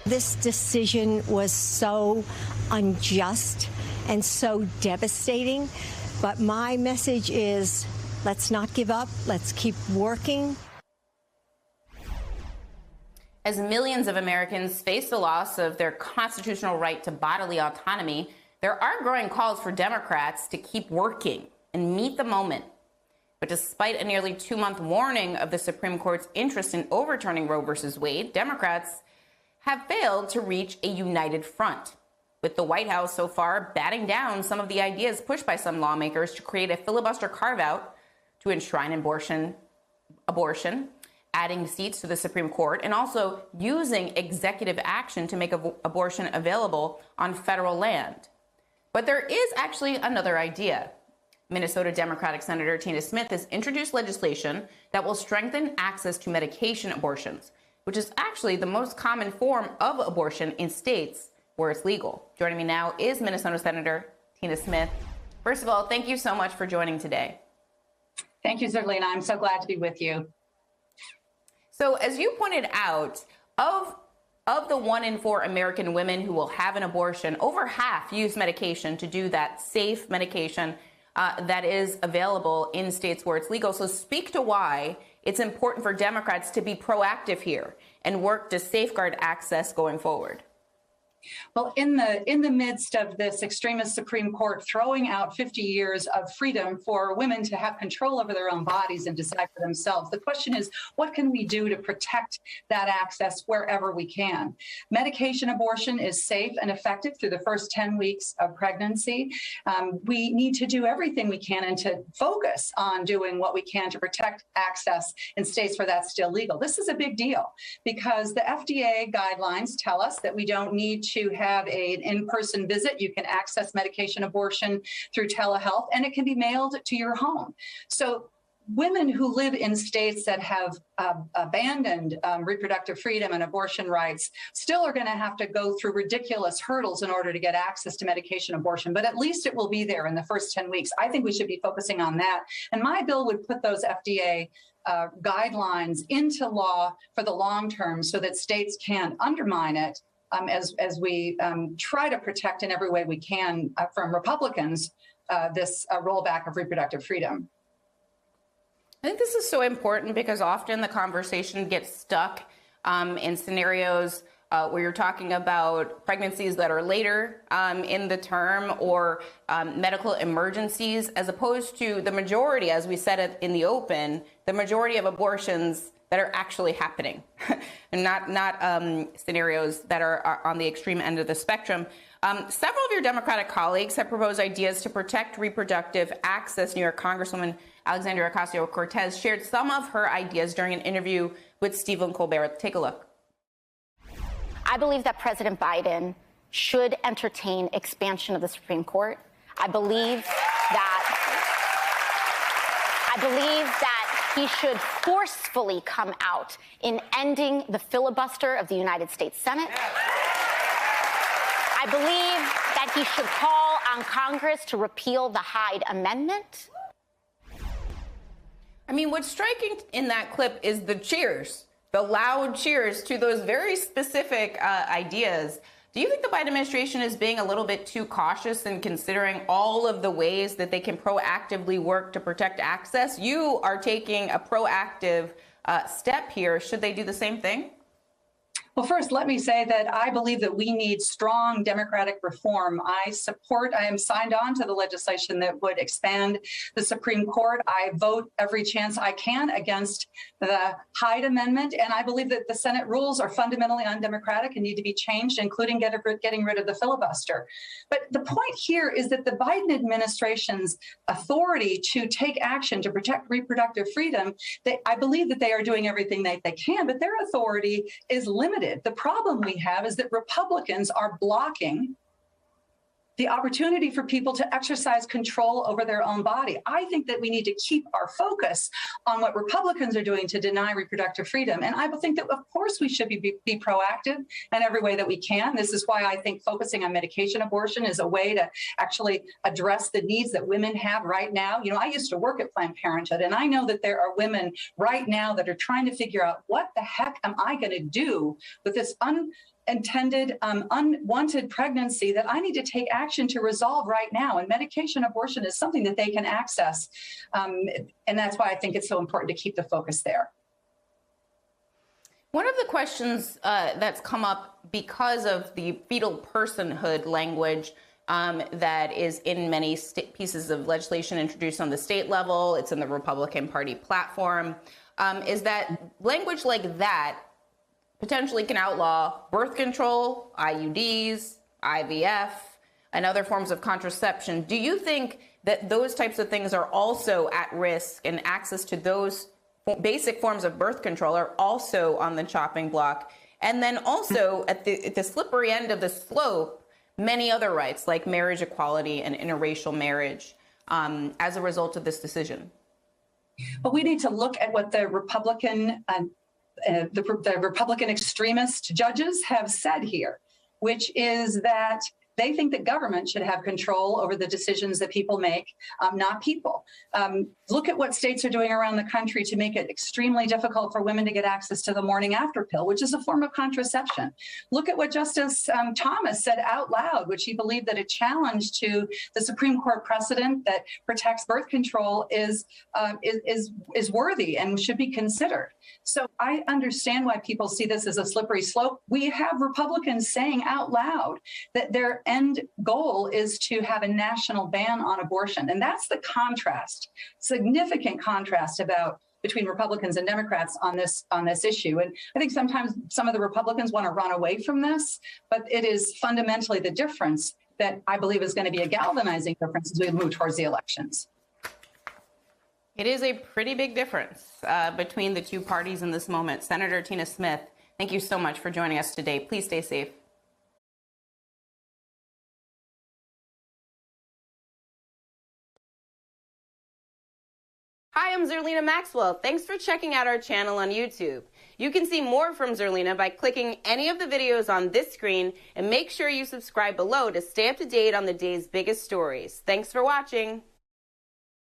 This decision was so unjust and so devastating. But my message is, let's not give up. Let's keep working. As millions of Americans face the loss of their constitutional right to bodily autonomy, there are growing calls for Democrats to keep working and meet the moment. But despite a nearly 2-month warning of the Supreme Court's interest in overturning Roe v. Wade, Democrats have failed to reach a united front, with the White House so far batting down some of the ideas pushed by some lawmakers to create a filibuster carve-out to enshrine abortion, adding seats to the Supreme Court, and also using executive action to make abortion available on federal land. But there is actually another idea. Minnesota Democratic Senator Tina Smith has introduced legislation that will strengthen access to medication abortions, which is actually the most common form of abortion in states where it's legal. Joining me now is Minnesota Senator Tina Smith. First of all, thank you so much for joining today. Thank you, Zerlina. I'm so glad to be with you. So as you pointed out, of the 1 in 4 American women who will have an abortion, over half use medication to do that, safe medication that is available in states where it's legal. So speak to why it's important for Democrats to be proactive here and work to safeguard access going forward. Well, in the midst of this extremist Supreme Court throwing out 50 years of freedom for women to have control over their own bodies and decide for themselves, the question is, what can we do to protect that access wherever we can? Medication abortion is safe and effective through the first 10 weeks of pregnancy. We need to do everything we can and to focus on doing what we can to protect access in states where that's still legal. This is a big deal because the FDA guidelines tell us that we don't need to have an in-person visit. You can access medication abortion through telehealth, and it can be mailed to your home. So women who live in states that have abandoned reproductive freedom and abortion rights still are going to have to go through ridiculous hurdles in order to get access to medication abortion, but at least it will be there in the first 10 weeks. I think we should be focusing on that. And my bill would put those FDA guidelines into law for the long term so that states can't undermine it as we try to protect in every way we can from Republicans this rollback of reproductive freedom. I think this is so important because often the conversation gets stuck in scenarios where you're talking about pregnancies that are later in the term or medical emergencies, as opposed to the majority, as we said it in the open, the majority of abortions that are actually happening, and not scenarios that are on the extreme end of the spectrum. Several of your Democratic colleagues have proposed ideas to protect reproductive access. New York Congresswoman Alexandria Ocasio-Cortez shared some of her ideas during an interview with Stephen Colbert. Take a look. I believe that President Biden should entertain expansion of the Supreme Court. I believe that he should forcefully come out in ending the filibuster of the United States Senate. I believe that he should call on Congress to repeal the Hyde Amendment. I mean, what's striking in that clip is the cheers, the loud cheers to those very specific ideas. Do you think the Biden administration is being a little bit too cautious in considering all of the ways that they can proactively work to protect access? You are taking a proactive step here. Should they do the same thing? Well, first, let me say that I believe that we need strong democratic reform. I am signed on to the legislation that would expand the Supreme Court. I vote every chance I can against the Hyde Amendment, and I believe that the Senate rules are fundamentally undemocratic and need to be changed, including getting rid of the filibuster. But the point here is that the Biden administration's authority to take action to protect reproductive freedom, I believe that they are doing everything they can, but their authority is limited. The problem we have is that Republicans are blocking the opportunity for people to exercise control over their own body. I think that we need to keep our focus on what Republicans are doing to deny reproductive freedom. And I think that, of course, we should be proactive in every way that we can. This is why I think focusing on medication abortion is a way to actually address the needs that women have right now. You know, I used to work at Planned Parenthood, and I know that there are women right now that are trying to figure out, what the heck am I going to do with this intended unwanted pregnancy that I need to take action to resolve right now. And medication abortion is something that they can access. And that's why I think it's so important to keep the focus there. One of the questions that's come up because of the fetal personhood language that is in many pieces of legislation introduced on the state level, it's in the Republican Party platform, is that language like that potentially can outlaw birth control, IUDs, IVF, and other forms of contraception. Do you think that those types of things are also at risk, and access to those basic forms of birth control are also on the chopping block? And then also at the slippery end of the slope, many other rights like marriage equality and interracial marriage as a result of this decision. But we need to look at what the Republican extremist judges have said here, which is that they think that government should have control over the decisions that people make, not people. Look at what states are doing around the country to make it extremely difficult for women to get access to the morning after pill, which is a form of contraception. Look at what Justice Thomas said out loud, which he believed that a challenge to the Supreme Court precedent that protects birth control is worthy and should be considered. So I understand why people see this as a slippery slope. We have Republicans saying out loud that their end goal is to have a national ban on abortion. And that's the contrast, significant contrast between Republicans and Democrats on this issue. And I think sometimes some of the Republicans want to run away from this, but it is fundamentally the difference that I believe is going to be a galvanizing difference as we move towards the elections. It is a pretty big difference between the two parties in this moment. Senator Tina Smith, thank you so much for joining us today. Please stay safe. Hi, I'm Zerlina Maxwell. Thanks for checking out our channel on YouTube. You can see more from Zerlina by clicking any of the videos on this screen, and make sure you subscribe below to stay up to date on the day's biggest stories. Thanks for watching.